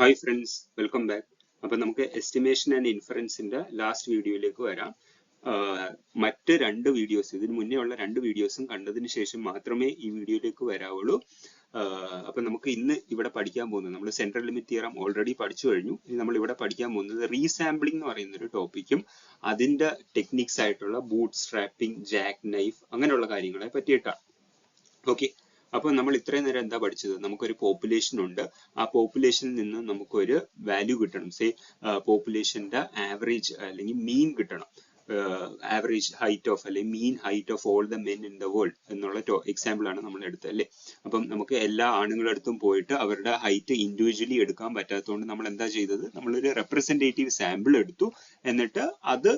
Hi friends, welcome back. അപ്പം നമുക്ക് estimation and ഇൻഫറൻസിന്റെ last വീഡിയോയിലേക്ക് വരാം. മറ്റ് രണ്ട് വീഡിയോസ്, ഇതിന് മുന്നേ ഉള്ള രണ്ട് വീഡിയോസും കണ്ടതിന് ശേഷം മാത്രമേ ഈ വീഡിയോയിലേക്ക് വരാവുള്ളൂ. അപ്പം നമുക്ക് ഇന്ന് ഇവിടെ പഠിക്കാൻ പോകുന്നത്, നമ്മൾ സെൻട്രൽ ലിമിറ്റ് തിയറം ഓൾറെഡി പഠിച്ചു കഴിഞ്ഞു. ഇനി നമ്മൾ ഇവിടെ പഠിക്കാൻ പോകുന്നത് റീസാമ്പിളിംഗ് എന്ന് പറയുന്ന ഒരു ടോപ്പിക്കും അതിന്റെ ടെക്നിക്സ് ആയിട്ടുള്ള ബൂട്ട് സ്ട്രാപ്പിംഗ്, ജാക്ക് നൈഫ്, അങ്ങനെയുള്ള കാര്യങ്ങളെ പറ്റിയിട്ടാണ്. ഓക്കെ, അപ്പൊ നമ്മൾ ഇത്രയും നേരം എന്താ പഠിച്ചത്? നമുക്കൊരു പോപ്പുലേഷൻ ഉണ്ട്. ആ പോപ്പുലേഷനിൽ നിന്ന് നമുക്കൊരു വാല്യൂ കിട്ടണം. സേ പോപ്പുലേഷന്റെ ആവറേജ് അല്ലെങ്കിൽ മീൻ കിട്ടണം. ആവറേജ് ഹൈറ്റ് ഓഫ് അല്ലെങ്കിൽ mean height of all the men in the world എന്നുള്ള എക്സാമ്പിൾ ആണ് നമ്മൾ എടുത്തത് അല്ലേ. അപ്പം നമുക്ക് എല്ലാ ആണുങ്ങളുടെ അടുത്തും പോയിട്ട് അവരുടെ ഹൈറ്റ് ഇൻഡിവിജ്വലി എടുക്കാൻ പറ്റാത്തതുകൊണ്ട് നമ്മൾ എന്താ ചെയ്തത്? നമ്മളൊരു റെപ്രസെന്റേറ്റീവ് സാമ്പിൾ എടുത്തു. എന്നിട്ട് അത്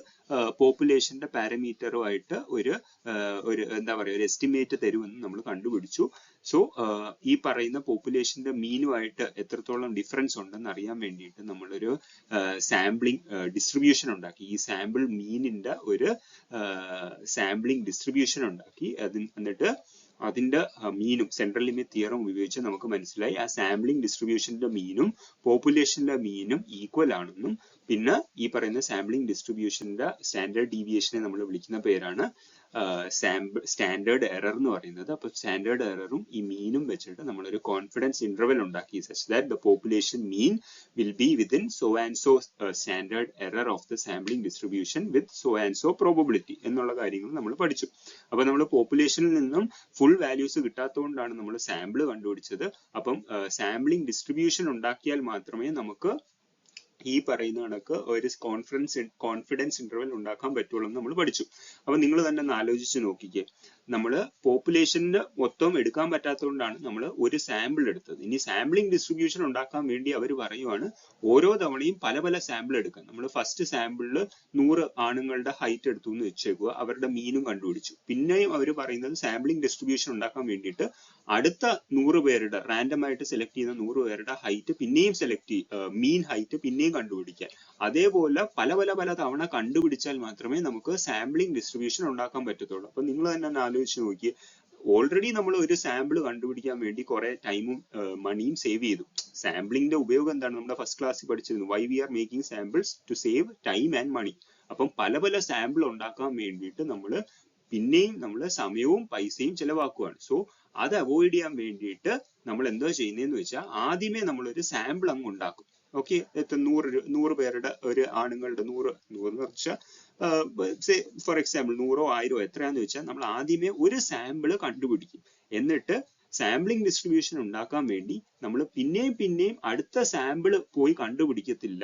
പോപ്പുലേഷന്റെ പാരാമീറ്ററുമായിട്ട് ഒരു എന്താ പറയുക, ഒരു എസ്റ്റിമേറ്റ് തരുമെന്ന് നമ്മൾ കണ്ടുപിടിച്ചു. സോ ഈ പറയുന്ന പോപ്പുലേഷന്റെ മീനുമായിട്ട് എത്രത്തോളം ഡിഫറൻസ് ഉണ്ടെന്ന് അറിയാൻ വേണ്ടിയിട്ട് നമ്മളൊരു സാമ്പിളിംഗ് ഡിസ്ട്രിബ്യൂഷൻ ഉണ്ടാക്കി. ഈ സാമ്പിൾ മീനിന്റെ ഒരു സാമ്പിളിംഗ് ഡിസ്ട്രിബ്യൂഷൻ ഉണ്ടാക്കി. എന്നിട്ട് അതിന്റെ മീനും സെൻട്രൽ ലിമിറ്റ് തിയറം ഉപയോഗിച്ച് നമുക്ക് മനസ്സിലായി ആ സാമ്പിളിംഗ് ഡിസ്ട്രിബ്യൂഷന്റെ മീനും പോപ്പുലേഷന്റെ മീനും ഈക്വൽ ആണെന്നും, പിന്നെ ഈ പറയുന്ന സാമ്പിളിംഗ് ഡിസ്ട്രിബ്യൂഷന്റെ സ്റ്റാൻഡേർഡ് ഡീവിയേഷനെ നമ്മൾ വിളിക്കുന്ന പേരാണ് സ്റ്റാൻഡേർഡ് എറർ എന്ന് പറയുന്നത്. അപ്പൊ സ്റ്റാൻഡേർഡ് എററും ഈ മീനും വെച്ചിട്ട് നമ്മളൊരു കോൺഫിഡൻസ് ഇന്റർവെൽ ഉണ്ടാക്കി, such that the population mean will be within so and so standard error of the sampling distribution with so and so probability എന്നുള്ള കാര്യങ്ങൾ നമ്മൾ പഠിച്ചു. അപ്പൊ നമ്മൾ പോപ്പുലേഷനിൽ നിന്നും ഫുൾ വാല്യൂസ് കിട്ടാത്തതുകൊണ്ടാണ് നമ്മൾ സാമ്പിൾ കണ്ടുപിടിച്ചത്. അപ്പം സാമ്പിളിംഗ് ഡിസ്ട്രിബ്യൂഷൻ ഉണ്ടാക്കിയാൽ മാത്രമേ നമുക്ക് ഈ പറയുന്ന കണക്ക് ഒരു കോൺഫിഡൻസ് ഇന്റർവെൽ ഉണ്ടാക്കാൻ പറ്റുള്ളൂ എന്ന് നമ്മൾ പഠിച്ചു. അപ്പൊ നിങ്ങൾ തന്നെ ഒന്ന് ആലോചിച്ച് നോക്കിക്കേ, നമ്മള് പോപ്പുലേഷന് മൊത്തം എടുക്കാൻ പറ്റാത്തതുകൊണ്ടാണ് നമ്മൾ ഒരു സാമ്പിൾ എടുത്തത്. ഇനി സാമ്പിളിംഗ് ഡിസ്ട്രിബ്യൂഷൻ ഉണ്ടാക്കാൻ വേണ്ടി അവർ പറയുവാണ് ഓരോ തവണയും പല പല സാമ്പിൾ എടുക്കാൻ. നമ്മൾ ഫസ്റ്റ് സാമ്പിളിൽ 100 ആണുങ്ങളുടെ ഹൈറ്റ് എടുത്തു എന്ന് വെച്ചേക്കുക, അവരുടെ മീനും കണ്ടുപിടിച്ചു. പിന്നെയും അവർ പറയുന്നത് സാമ്പിളിംഗ് ഡിസ്ട്രിബ്യൂഷൻ ഉണ്ടാക്കാൻ വേണ്ടിയിട്ട് അടുത്ത 100 പേരുടെ റാൻഡം ആയിട്ട് സെലക്ട് ചെയ്യുന്ന 100 പേരുടെ ഹൈറ്റ് പിന്നെയും മീൻ ഹൈറ്റ് പിന്നെയും കണ്ടുപിടിക്കാൻ. അതേപോലെ പല തവണ കണ്ടുപിടിച്ചാൽ മാത്രമേ നമുക്ക് സാമ്പിളിംഗ് ഡിസ്ട്രിബ്യൂഷൻ ഉണ്ടാക്കാൻ പറ്റത്തുള്ളൂ. അപ്പൊ നിങ്ങൾ തന്നെ ആലോചിച്ച് നോക്കി, ഓൾറെഡി നമ്മൾ ഒരു സാമ്പിൾ കണ്ടുപിടിക്കാൻ വേണ്ടി കുറെ ടൈമും മണിയും സേവ് ചെയ്തു. സാമ്പിളിംഗിന്റെ ഉപയോഗം എന്താണ്? നമ്മുടെ ഫസ്റ്റ് ക്ലാസ്സിൽ പഠിച്ചിരുന്നു, why we are making samples to save time and money. അപ്പം പല സാമ്പിൾ ഉണ്ടാക്കാൻ വേണ്ടിയിട്ട് പിന്നെയും നമ്മൾ സമയവും പൈസയും ചെലവാക്കുകയാണ്. സോ അത് അവോയ്ഡ് ചെയ്യാൻ വേണ്ടിയിട്ട് നമ്മൾ എന്താ ചെയ്യുന്നതെന്ന് വെച്ചാൽ, ആദ്യമേ നമ്മളൊരു സാമ്പിൾ അങ്ങ് ഉണ്ടാക്കും. ഓക്കെ, 100 പേരുടെ ഒരു ആണുങ്ങളുടെ 100 എന്ന് വെച്ചാൽ ഫോർ എക്സാമ്പിൾ 100 1000 എത്രയാന്ന് വെച്ചാൽ നമ്മൾ ആദ്യമേ ഒരു സാമ്പിൾ കണ്ടുപിടിക്കും. എന്നിട്ട് സാമ്പിളിംഗ് ഡിസ്ട്രിബ്യൂഷൻ ഉണ്ടാക്കാൻ വേണ്ടി നമ്മൾ പിന്നെയും അടുത്ത സാമ്പിൾ പോയി കണ്ടുപിടിക്കത്തില്ല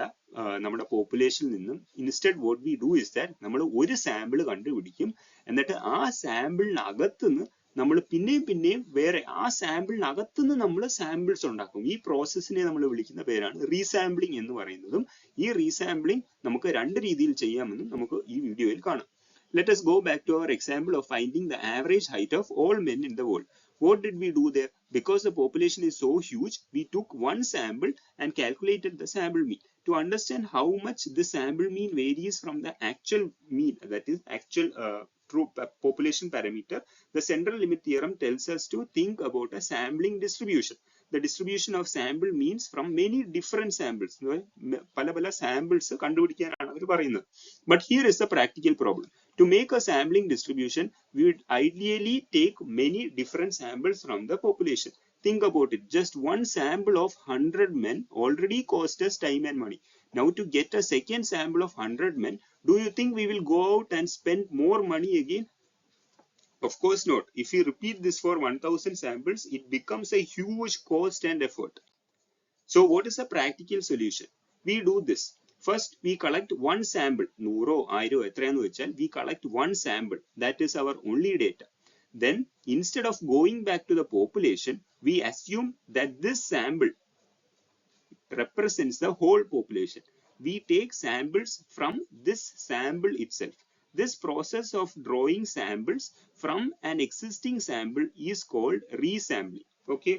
നമ്മുടെ പോപ്പുലേഷനിൽ നിന്നും. Instead what we do is that നമ്മൾ ഒരു സാമ്പിൾ കണ്ടുപിടിക്കും. എന്നിട്ട് ആ സാമ്പിളിനകത്തുനിന്ന് നമ്മൾ പിന്നെയും വേറെ ആ സാമ്പിളിനകത്തുനിന്ന് നമ്മൾ സാമ്പിൾസ് ഉണ്ടാക്കും. ഈ പ്രോസസ്സിനെ നമ്മൾ വിളിക്കുന്ന പേരാണ് റീസാമ്പിളിംഗ് എന്ന് പറയുന്നതും. ഈ റീസാമ്പിളിംഗ് നമുക്ക് രണ്ട് രീതിയിൽ ചെയ്യാമെന്നും നമുക്ക് ഈ വീഡിയോയിൽ കാണാം. Let us go back to our example of finding the average height of all men in the world. What did we do there? Because the population is so huge, we took one sample and calculated the sample mean. To understand how much the sample mean varies from the actual mean, that is actual true population parameter, the central limit theorem tells us to think about a sampling distribution. The distribution of sample means from many different samples. പല samples കണ്ടുപിടിക്കാനാണ് അവർ പറയുന്നത്. But here is the practical problem. To make a sampling distribution, we would ideally take many different samples from the population. Think about it. Just one sample of 100 men already cost us time and money. Now to get a second sample of 100 men, do you think we will go out and spend more money again? Of course not. If we repeat this for 1000 samples, it becomes a huge cost and effort. So what is the practical solution? We do this. First, we collect one sample. 100 1000 എത്രയാന്ന് വെച്ചാൽ we collect one sample. That is our only data. Then, instead of going back to the population, we assume that this sample represents the whole population. We take samples from this sample itself. This process of drawing samples from an existing sample is called resampling. Okay,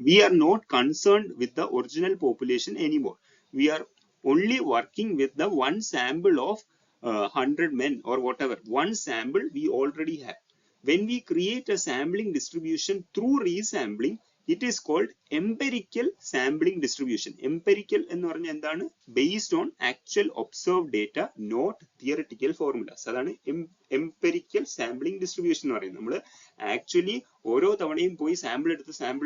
we are not concerned with the original population anymore. We are only working with the one sample of 100 men or whatever, one sample we already have. When we create a sampling distribution through resampling, It is called empirical sampling distribution. Empirical എന്ന് പറഞ്ഞാൽ എന്താണ്? Based on actual observed data, not theoretical formulas. അതാണ് empirical sampling distribution എന്ന് പറയുന്നത്. നമ്മൾ actually ഓരോ തവണയും പോയി സാമ്പിൾ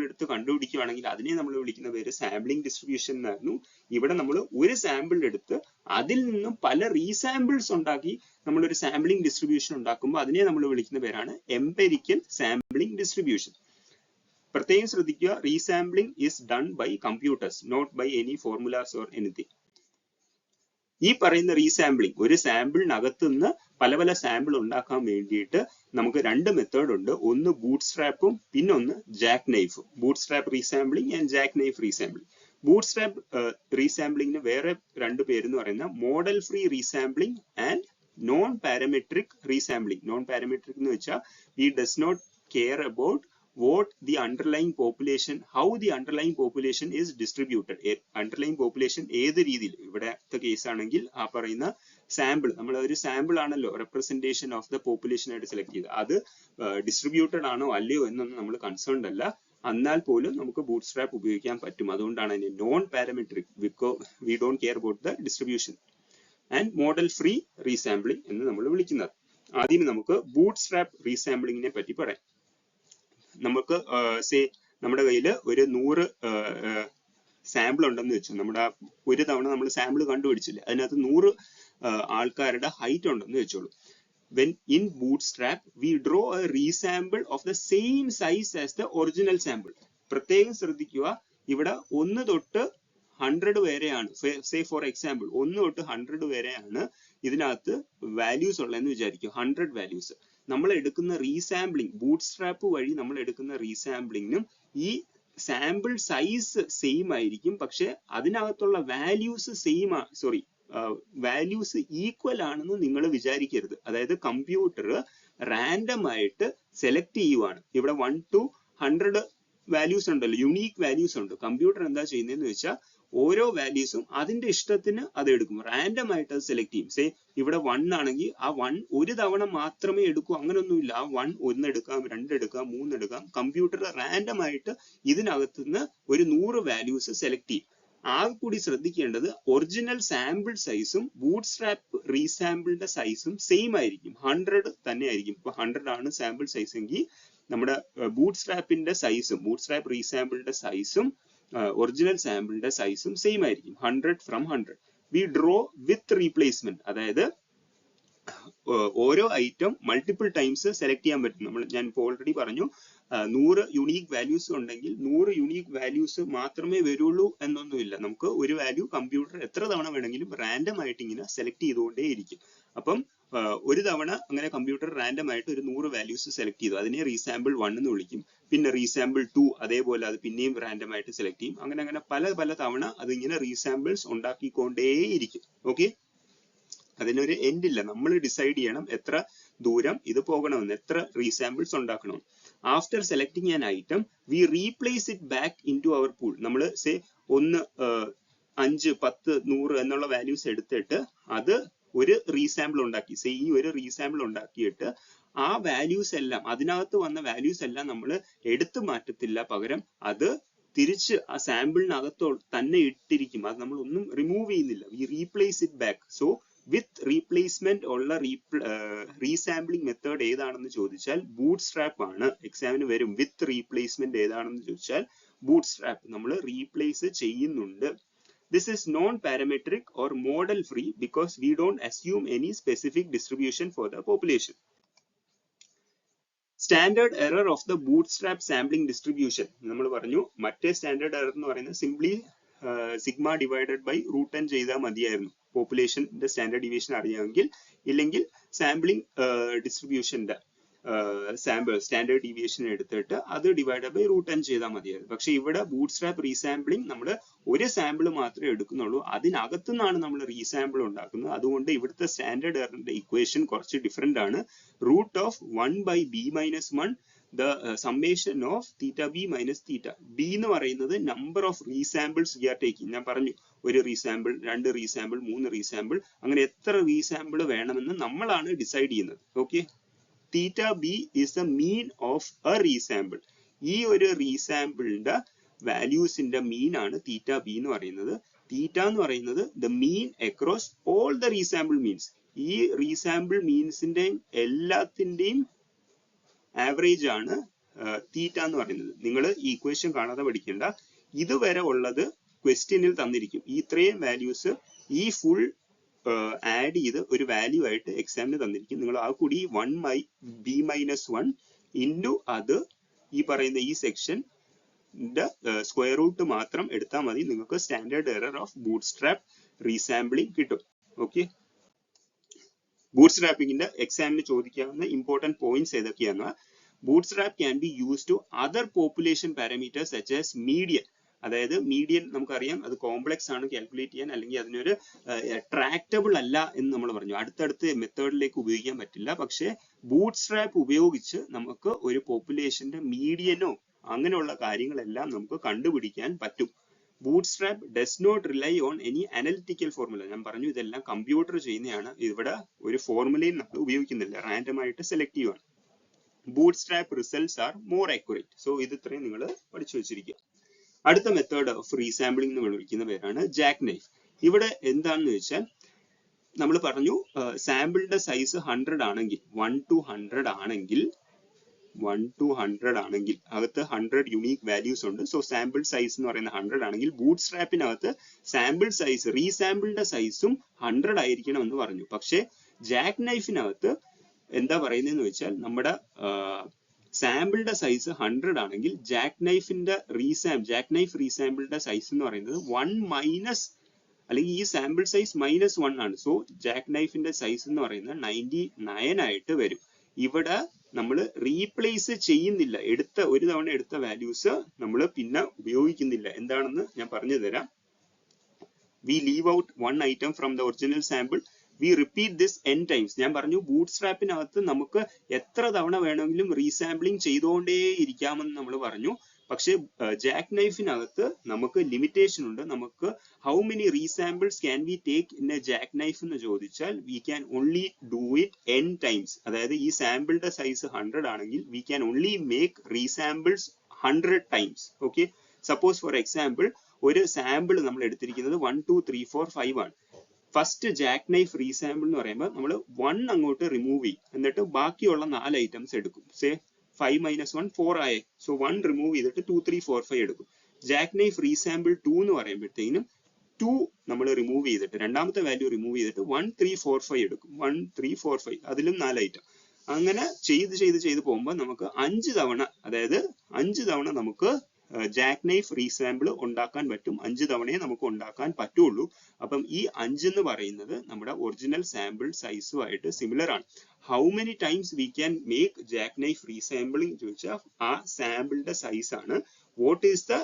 എടുത്ത് കണ്ടുപിടിക്കുകയാണെങ്കിൽ അതിനെ നമ്മൾ വിളിക്കുന്ന പേര് സാമ്പിളിംഗ് ഡിസ്ട്രിബ്യൂഷൻ എന്നായിരുന്നു. ഇവിടെ നമ്മൾ ഒരു സാമ്പിൾ എടുത്ത് അതിൽ നിന്നും പല റീസാമ്പിൾസ് ഉണ്ടാക്കി നമ്മളൊരു സാമ്പിളിംഗ് ഡിസ്ട്രിബ്യൂഷൻ ഉണ്ടാക്കുമ്പോൾ അതിനെ നമ്മൾ വിളിക്കുന്ന പേരാണ് empirical sampling distribution. പ്രത്യേകം ശ്രദ്ധിക്കുക, resampling is done by computers, not by any formulas or anything. ഈ പറയുന്ന റീസാമ്പിളിംഗ്, ഒരു സാമ്പിളിനകത്ത് നിന്ന് പല പല സാമ്പിൾ ഉണ്ടാക്കാൻ വേണ്ടിയിട്ട് നമുക്ക് രണ്ട് മെത്തേഡ് ഉണ്ട്. ഒന്ന് ബൂട്ട് സ്ട്രാപ്പും പിന്നൊന്ന് ജാക്ക് നൈഫും. Bootstrap resampling and jackknife resampling. Bootstrap റീസാമ്പിളിംഗിന് വേറെ രണ്ട് പേരെന്ന് പറയുന്ന model free resampling and non parametric resampling. Non parametric എന്ന് വെച്ചാൽ we does not care about what the underlying population, how the underlying population is distributed. Underlying population ഏത് രീതിയിൽ, ഇവിടത്തെ കേസ് ആണെങ്കിൽ ആ പറയുന്ന സാമ്പിൾ, നമ്മൾ ഒരു സാമ്പിൾ ആണല്ലോ റെപ്രസെന്റേഷൻ ഓഫ് ദ പോപ്പുലേഷൻ ആയിട്ട് സെലക്ട് ചെയ്ത്, അത് ഡിസ്ട്രിബ്യൂട്ടഡ് ആണോ അല്ലയോ എന്നൊന്നും നമ്മൾ കൺസേൺഡ് അല്ല. എന്നാൽ പോലും നമുക്ക് ബൂട്ട് സ്ട്രാപ്പ് ഉപയോഗിക്കാൻ പറ്റും. അതുകൊണ്ടാണ് അതിനെ non parametric, because we don't care about the distribution, and model free resampling എന്ന് നമ്മൾ വിളിക്കുന്നത്. ആദ്യം നമുക്ക് ബൂട്ട് സ്ട്രാപ്പ് റീസാമ്പിളിങ്ങിനെ പറ്റി പറയാം. നമുക്ക് നമ്മുടെ കയ്യിൽ ഒരു 100 സാമ്പിൾ ഉണ്ടെന്ന് വെച്ചു. നമ്മുടെ ഒരു തവണ നമ്മൾ സാമ്പിൾ കണ്ടുപിടിച്ചില്ല, അതിനകത്ത് 100 ആൾക്കാരുടെ ഹൈറ്റ് ഉണ്ടെന്ന് വെച്ചോളൂ. When in bootstrap we draw a resample of the same size as the original sample. പ്രത്യേകം ശ്രദ്ധിക്കുക, ഇവിടെ 1 തൊട്ട് 100 വരെയാണ്, സേ ഫോർ എക്സാമ്പിൾ 1 തൊട്ട് 100 വരെയാണ് ഇതിനകത്ത് വാല്യൂസ് ഉള്ളതെന്ന് വിചാരിക്കും, 100 വാല്യൂസ്. നമ്മൾ എടുക്കുന്ന റീസാമ്പിളിംഗ്, ബൂട്ട് സ്ട്രാപ്പ് വഴി നമ്മൾ എടുക്കുന്ന റീസാമ്പിളിങ്ങിനും ഈ സാമ്പിൾ സൈസ് സെയിം ആയിരിക്കും, പക്ഷെ അതിനകത്തുള്ള വാല്യൂസ് വാല്യൂസ് ഈക്വൽ ആണെന്ന് നിങ്ങൾ വിചാരിക്കരുത്. അതായത് കമ്പ്യൂട്ടർ റാൻഡം ആയിട്ട് സെലക്ട് ചെയ്യുവാണ്. ഇവിടെ 1 to 100 വാല്യൂസ് ഉണ്ടല്ലോ, യുണീക്ക് വാല്യൂസ് ഉണ്ട്. കമ്പ്യൂട്ടർ എന്താ ചെയ്യുന്നതെന്ന് വെച്ചാൽ ഓരോ വാല്യൂസും അതിന്റെ ഇഷ്ടത്തിന് അത് എടുക്കും, റാൻഡം ആയിട്ട് അത് സെലക്ട് ചെയ്യും. സേ ഇവിടെ 1 ആണെങ്കിൽ ആ 1 ഒരു തവണ മാത്രമേ എടുക്കൂ, അങ്ങനൊന്നുമില്ല. ആ 1 1 എടുക്കാം, 2 എടുക്കാം, 3 എടുക്കാം. കമ്പ്യൂട്ടർ റാൻഡം ആയിട്ട് ഇതിനകത്ത് നിന്ന് ഒരു 100 വാല്യൂസ് സെലക്ട് ചെയ്യും. ആകെ കൂടി ശ്രദ്ധിക്കേണ്ടത് ഒറിജിനൽ സാമ്പിൾ സൈസും ബൂട്ട് സ്ട്രാപ്പ് റീസാമ്പിളിന്റെ സൈസും സെയിം ആയിരിക്കും, 100 തന്നെ ആയിരിക്കും. ഇപ്പൊ 100 ആണ് സാമ്പിൾ സൈസ് എങ്കിൽ നമ്മുടെ ബൂട്ട് സ്ട്രാപ്പിന്റെ സൈസും ബൂട്ട് സ്ട്രാപ്പ് റീസാമ്പിളിന്റെ സൈസും ഒറിജിനൽ സാമ്പിളിന്റെ സൈസും സെയിം ആയിരിക്കും, 100 from 100. V draw with replacement, അതായത് ഓരോ ഐറ്റം മൾട്ടിപ്പിൾ ടൈംസ് സെലക്ട് ചെയ്യാൻ പറ്റും. ഞാൻ ഇപ്പോൾ ഓൾറെഡി പറഞ്ഞു, 100 യുണീക്ക് വാല്യൂസ് ഉണ്ടെങ്കിൽ 100 യുണീക്ക് വാല്യൂസ് മാത്രമേ വരുള്ളൂ എന്നൊന്നുമില്ല. നമുക്ക് ഒരു വാല്യൂ കമ്പ്യൂട്ടർ എത്ര തവണ വേണമെങ്കിലും റാൻഡം ആയിട്ട് ഇങ്ങനെ സെലക്ട് ചെയ്തുകൊണ്ടേയിരിക്കും. അപ്പം ഒരു തവണ അങ്ങനെ കമ്പ്യൂട്ടർ റാൻഡം ആയിട്ട് ഒരു 100 വാല്യൂസ് സെലക്ട് ചെയ്തു, അതിനെ റീസാമ്പിൾ 1 എന്ന് വിളിക്കും. പിന്നെ റീസാമ്പിൾ 2 അതേപോലെ അത് പിന്നെയും റാൻഡം ആയിട്ട് സെലക്ട് ചെയ്യും. അങ്ങനെ പല തവണ അതിങ്ങനെ റീസാമ്പിൾസ് ഉണ്ടാക്കിക്കൊണ്ടേയിരിക്കും. ഓക്കെ, അതിനൊരു എൻഡ് ഇല്ല. നമ്മൾ ഡിസൈഡ് ചെയ്യണം എത്ര ദൂരം ഇത് പോകണമെന്ന്, എത്ര റീസാമ്പിൾസ് ഉണ്ടാക്കണം. After selecting an item we replace it back into our pool. നമ്മൾ 1, 5, 10, 100 എന്നുള്ള വാല്യൂസ് എടുത്തിട്ട് അത് ഒരു റീസാമ്പിൾ ഉണ്ടാക്കി, ഈ ഒരു റീസാമ്പിൾ ഉണ്ടാക്കിയിട്ട് ആ വാല്യൂസ് എല്ലാം, അതിനകത്ത് വന്ന വാല്യൂസ് എല്ലാം നമ്മൾ എടുത്തു മാറ്റത്തില്ല, പകരം അത് തിരിച്ച് ആ സാമ്പിളിനകത്തോ തന്നെ ഇട്ടിരിക്കും. അത് നമ്മൾ ഒന്നും റിമൂവ് ചെയ്യുന്നില്ല. We replace it back. So with replacement ഉള്ള റീസാമ്പിളിംഗ് മെത്തേഡ് ഏതാണെന്ന് ചോദിച്ചാൽ ബൂട്ട് സ്ട്രാപ്പ് ആണ്. എക്സാമിന് വരും, വിത്ത് റീപ്ലേസ്മെന്റ് ഏതാണെന്ന് ചോദിച്ചാൽ ബൂട്ട് സ്ട്രാപ്പ് നമ്മൾ റീപ്ലേസ് ചെയ്യുന്നുണ്ട്. This is non-parametric or model free because we don't assume any specific distribution for the population. Standard error of the bootstrap sampling distribution. നമ്മൾ പറഞ്ഞു മറ്റേ സ്റ്റാൻഡേർഡ് എറർ എന്ന് പറയുന്നത് simply sigma divided by root n ചെയ്താൽ മതിയായിരുന്നു, പോപ്പുലേഷന്റെ standard deviation അറിയാമെങ്കിൽ. ഇല്ലെങ്കിൽ sampling ഡിസ്ട്രിബ്യൂഷന്റെ standard deviation എടുത്തിട്ട് അത് ഡിവൈഡ് ബൈ റൂട്ട് n ചെയ്താൽ മതിയായിരുന്നു. പക്ഷെ ഇവിടെ ബൂട്ട്സ്ട്രാപ്പ് റീസാമ്പിളിംഗ് നമ്മൾ ഒരു സാമ്പിൾ മാത്രമേ എടുക്കുന്നുള്ളൂ, അതിനകത്തു നിന്നാണ് നമ്മൾ റീസാമ്പിൾ ഉണ്ടാക്കുന്നത്. അതുകൊണ്ട് ഇവിടുത്തെ സ്റ്റാൻഡേർഡ് എററിന്റെ ഇക്വേഷൻ കുറച്ച് ഡിഫറെന്റ് ആണ്. Root of 1 by b minus 1 the summation of theta b minus theta b എന്ന് പറയുന്നത് number of resamples we are taking. ഞാൻ പറഞ്ഞു ഒരു റീസാമ്പിൾ, 2 റീസാമ്പിൾ, 3 റീസാമ്പിൾ, അങ്ങനെ എത്ര റീസാമ്പിൾ വേണമെന്ന് നമ്മളാണ് ഡിസൈഡ് ചെയ്യുന്നത്. Okay, theta b is the mean of a resample. ഈ ഒരു റീസാമ്പിളിന്റെ വാല്യൂസിന്റെ മീൻ ആണ് തീറ്റ ബി എന്ന് പറയുന്നത്. തീറ്റ എന്ന് പറയുന്നത് the mean across all the resample means. ഈ റീസാമ്പിൾ മീൻസിന്റെയും എല്ലാത്തിന്റെയും ആവറേജ് ആണ് തീറ്റ എന്ന് പറയുന്നത്. നിങ്ങൾ ഈ ഇക്വേഷൻ കാണാതെ പഠിക്കേണ്ട. ഇതുവരെ ഉള്ളത് ക്വസ്റ്റ്യനിൽ തന്നിരിക്കും. ഈ ഇത്രയും വാല്യൂസ് ഈ ഫുൾ ആഡ് ചെയ്ത് ഒരു വാല്യൂ ആയിട്ട് എക്സാമിന് തന്നിരിക്കും. നിങ്ങൾ ആ കൂടി 1b-1 ഇൻറ്റു അത് ഈ പറയുന്ന ഈ സെക്ഷൻ സ്ക്വയർ റൂട്ട് മാത്രം എടുത്താൽ മതി. നിങ്ങൾക്ക് standard error of bootstrap resampling കിട്ടും. ഓക്കെ, ബൂട്ട്സ്ട്രാപ്പിംഗിന്റെ എക്സാമിന് ചോദിക്കാവുന്ന ഇമ്പോർട്ടന്റ് പോയിന്റ്സ് ഏതൊക്കെയാണ്? Bootstrap can be use to other population parameters such as median. അതായത് മീഡിയൻ നമുക്കറിയാം അത് കോംപ്ലക്സ് ആണ് കാൽക്കുലേറ്റ് ചെയ്യാൻ, അല്ലെങ്കിൽ അതിനൊരു ട്രാക്റ്റബിൾ അല്ല എന്ന് നമ്മൾ പറഞ്ഞു. അടുത്തടുത്ത് മെത്തേഡിലേക്ക് ഉപയോഗിക്കാൻ പറ്റില്ല. പക്ഷേ ബൂട്ട്സ്ട്രാപ്പ് ഉപയോഗിച്ച് നമുക്ക് ഒരു പോപ്പുലേഷന്റെ മീഡിയനോ അങ്ങനെയുള്ള കാര്യങ്ങളെല്ലാം നമുക്ക് കണ്ടുപിടിക്കാൻ പറ്റും. Bootstrap does not rely on any analytical formula. ഞാൻ പറഞ്ഞു ഇതെല്ലാം കമ്പ്യൂട്ടർ ചെയ്യുന്നതാണ്. ഇവിടെ ഒരു ഫോർമുലയും നമ്മൾ ഉപയോഗിക്കുന്നില്ല, റാൻഡം ആയിട്ട് സെലക്ട് ചെയ്യുവാണ്. Bootstrap results are more accurate. So ഇത് ഇത്രയും നിങ്ങൾ പഠിച്ചു വെച്ചിരിക്കുക. അടുത്ത മെത്തേഡ് ഓഫ് റീസാമ്പിളിംഗ് എന്ന് വിളിക്കുന്ന പേരാണ് ജാക്ക് നൈഫ്. ഇവിടെ എന്താണെന്ന് വെച്ചാൽ നമ്മൾ പറഞ്ഞു സാമ്പിളിന്റെ സൈസ് 100 ആണെങ്കിൽ 1 to 100 ആണെങ്കിൽ അകത്ത് 100 യുണീക് വാല്യൂസ് ഉണ്ട്. സോ സാമ്പിൾ സൈസ് എന്ന് പറയുന്നത് 100 ആണെങ്കിൽ ബൂട്ട്സ്ട്രാപ്പിനകത്ത് സാമ്പിൾ സൈസ് റീസാമ്പിളിന്റെ സൈസും 100 ആയിരിക്കണം എന്ന് പറഞ്ഞു. പക്ഷേ ജാക്ക് നൈഫിനകത്ത് എന്താ പറയുന്നതെന്ന് വെച്ചാൽ നമ്മുടെ സാമ്പിളിന്റെ സൈസ് 100 ആണെങ്കിൽ ജാക്ക് നൈഫ് റീസാമ്പിളിന്റെ സൈസ് എന്ന് പറയുന്നത് 1 അല്ലെങ്കിൽ ഈ സാമ്പിൾ സൈസ് -1 ആണ്. സോ ജാക്ക് നൈഫിന്റെ സൈസ് എന്ന് പറയുന്നത് 99 ആയിട്ട് വരും. ഇവിടെ നമ്മൾ റീപ്ലേസ് ചെയ്യുന്നില്ല. ഒരു തവണ എടുത്ത വാല്യൂസ് നമ്മൾ പിന്നെ ഉപയോഗിക്കുന്നില്ല. എന്താണെന്ന് ഞാൻ പറഞ്ഞു തരാം. We leave out 1 item from the original sample. We repeat this n times. ഞാൻ പറഞ്ഞു ബൂട്ട്സ്ട്രാപ്പിനകത്ത് നമുക്ക് എത്ര തവണ വേണമെങ്കിലും റീസാമ്പിളിംഗ് ചെയ്തുകൊണ്ടേ ഇരിക്കാമെന്ന് നമ്മൾ പറഞ്ഞു. പക്ഷേ ജാക്ക് നൈഫിനകത്ത് നമുക്ക് ലിമിറ്റേഷൻ ഉണ്ട്. നമുക്ക് how many resamples can we take in a jackknife എന്ന് ചോദിച്ചാൽ we can only do it n times. അതായത് ഈ സാമ്പിളിന്റെ സൈസ് 100 ആണെങ്കിൽ we can only make resamples 100 times. Okay, suppose for example ഒരു സാമ്പിൾ നമ്മൾ എടുത്തിരിക്കുന്നത് 1 2 3 4 5 ആണ്. ഫസ്റ്റ് ജാക്ക് നൈഫ് റീസാമ്പിൾ എന്ന് പറയുമ്പോൾ നമ്മൾ 1 അങ്ങോട്ട് റിമൂവ് ചെയ്യും. എന്നിട്ട് ബാക്കിയുള്ള 4 ഐറ്റംസ് എടുക്കും. സേ 5 - 1 4 ആയേ. സോ 1 റിമൂവ് ചെയ്തിട്ട് 2 3 4 5 എടുക്കും. ജാക്ക് നൈഫ് റീസാമ്പിൾ 2 എന്ന് പറയുമ്പോഴത്തേനും 2 നമ്മൾ റിമൂവ് ചെയ്തിട്ട് രണ്ടാമത്തെ വാല്യൂ റിമൂവ് ചെയ്തിട്ട് 1 3 4 5 എടുക്കും. 1 3 4 5 അതിലും 4 ഐറ്റം. അങ്ങനെ ചെയ്ത് പോകുമ്പോൾ നമുക്ക് 5 തവണ നമുക്ക് ജാക്ക് നൈഫ് റീസാമ്പിൾ ഉണ്ടാക്കാൻ പറ്റും. 5 തവണയെ നമുക്ക് ഉണ്ടാക്കാൻ പറ്റുള്ളൂ. അപ്പം ഈ 5 എന്ന് പറയുന്നത് നമ്മുടെ ഒറിജിനൽ സാമ്പിൾ സൈസുമായിട്ട് സിമിലർ ആണ്. How many times we can make jackknife resampling ചോദിച്ചാൽ ആ സാമ്പിളിന്റെ സൈസ് ആണ്. What is the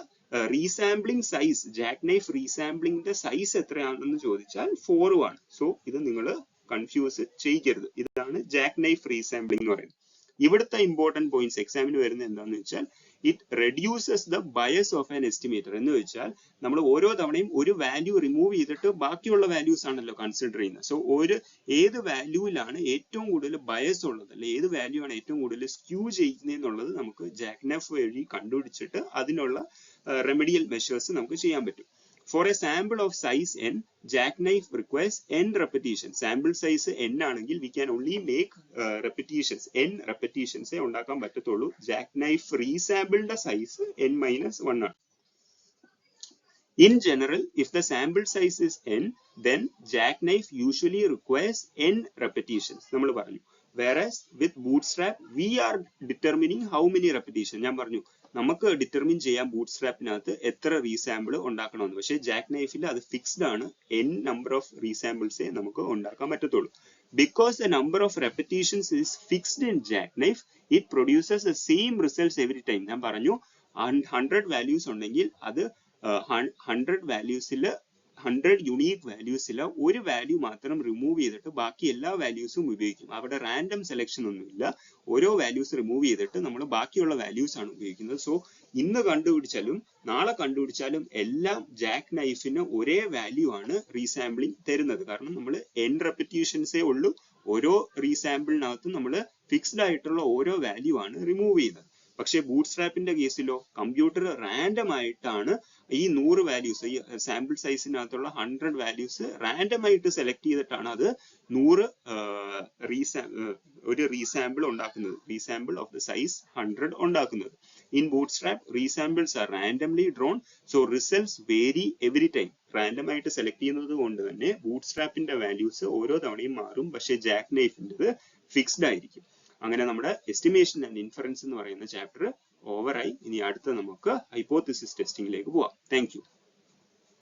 resampling size? Jackknife റീസാമ്പിളിംഗിന്റെ സൈസ് എത്രയാണെന്ന് ചോദിച്ചാൽ 4 ആണ്. സോ ഇത് നിങ്ങൾ കൺഫ്യൂസ് ചെയ്യരുത്. ഇതാണ് ജാക്ക് നൈഫ് റീസാമ്പിളിംഗ് എന്ന് പറയുന്നത്. ഇവിടുത്തെ ഇമ്പോർട്ടന്റ് പോയിന്റ്സ് എക്സാമിന് വരുന്നത് എന്താണെന്ന് വെച്ചാൽ it reduces the bias of an estimator. എന്ന് വെച്ചാൽ നമ്മൾ ഓരോ തവണയും ഒരു വാല്യൂ റിമൂവ് ചെയ്തിട്ട് ബാക്കിയുള്ള വാല്യൂസ് ആണല്ലോ കൺസിഡർ ചെയ്യുന്നത്. സോ ഏത് വാല്യൂവിലാണ് ഏറ്റവും കൂടുതൽ ബയസ് ഉള്ളത്, അല്ലെ ഏത് വാല്യൂ ആണ് ഏറ്റവും കൂടുതൽ സ്ക്യൂ ചെയ്യുന്നതെന്നുള്ളത് നമുക്ക് ജാക്ക് നൈഫ് വഴി കണ്ടുപിടിച്ചിട്ട് അതിനുള്ള റെമഡിയൽ മെഷേഴ്സ് നമുക്ക് ചെയ്യാൻ പറ്റും. For a sample of size n, jackknife requires n repetitions. Sample size n ആണെങ്കിൽ we can only make repetitions. n repetitions ഉണ്ടാക്കാൻ പറ്റത്തുള്ളൂ. jackknife resampled size n-1 ആണ്. In general, if the sample size is n, then jackknife usually requires n repetitions. നമ്മൾ പറഞ്ഞു. Whereas with bootstrap, we are determining how many repetitions. ഞാൻ പറഞ്ഞു നമുക്ക് determine ചെയ്യാം ബൂട്ട്സ്ട്രാപ്പിനകത്ത് എത്ര റീസാമ്പിൾ ഉണ്ടാക്കണമെന്ന്. പക്ഷേ ജാക്ക് നൈഫിൽ അത് ഫിക്സ്ഡ് ആണ്. n നമ്പർ ഓഫ് റീസാമ്പിൾസേ നമുക്ക് ഉണ്ടാക്കാൻ പറ്റത്തുള്ളൂ. Because the number of repetitions is fixed in jackknife, it produces the same results every time. ഞാൻ പറഞ്ഞു 100 values ഉണ്ടെങ്കിൽ അത് 100 valuesൽ 100 യുണീക് വാല്യൂസിൽ ഒരു വാല്യൂ മാത്രം റിമൂവ് ചെയ്തിട്ട് ബാക്കി എല്ലാ വാല്യൂസും ഉപയോഗിക്കും. അവിടെ റാൻഡം സെലക്ഷൻ ഒന്നുമില്ല. ഓരോ വാല്യൂസ് റിമൂവ് ചെയ്തിട്ട് നമ്മൾ ബാക്കിയുള്ള വാല്യൂസ് ആണ് ഉപയോഗിക്കുന്നത്. സോ ഇന്ന് കണ്ടുപിടിച്ചാലും നാളെ കണ്ടുപിടിച്ചാലും എല്ലാം ജാക്ക് നൈഫിന് ഒരേ വാല്യൂ ആണ് റീസാമ്പിളിംഗ് തരുന്നത്. കാരണം നമ്മൾ n റെപ്പിറ്റേഷൻസേ ഉള്ളൂ. ഓരോ റീസാമ്പിളിനകത്തും നമ്മൾ ഫിക്സ്ഡ് ആയിട്ടുള്ള ഓരോ വാല്യൂ ആണ് റിമൂവ് ചെയ്യുന്നത്. പക്ഷേ ബൂട്ട്സ്ട്രാപ്പിന്റെ കേസിലോ കമ്പ്യൂട്ടർ റാൻഡം ആയിട്ടാണ് ഈ 100 വാല്യൂസ്, ഈ സാമ്പിൾ സൈസിനകത്തുള്ള 100 വാല്യൂസ് റാൻഡം ആയിട്ട് സെലക്ട് ചെയ്തിട്ടാണ് അത് 100 ഒരു റീസാമ്പിൾ ഉണ്ടാക്കുന്നത്, റീസാമ്പിൾ ഓഫ് ദ സൈസ് 100 ഉണ്ടാക്കുന്നത്. In bootstrap resamples are randomly drawn, so results vary every time. Random ആയിട്ട് സെലക്ട് ചെയ്യുന്നത് കൊണ്ട് തന്നെ ബൂട്ട്സ്ട്രാപ്പിന്റെ വാല്യൂസ് ഓരോ തവണയും മാറും, പക്ഷേ ജാക്ക് നൈഫിൻ്റെത് ഫിക്സ്ഡ് ആയിരിക്കും. അങ്ങനെ നമ്മുടെ എസ്റ്റിമേഷൻ ആൻഡ് ഇൻഫറൻസ് എന്ന് പറയുന്ന ചാപ്റ്റർ ഓവറായി. ഇനി അടുത്ത നമുക്ക് ഹൈപ്പോത്തിസിസ് ടെസ്റ്റിംഗിലേക്ക് പോവാം. Thank you.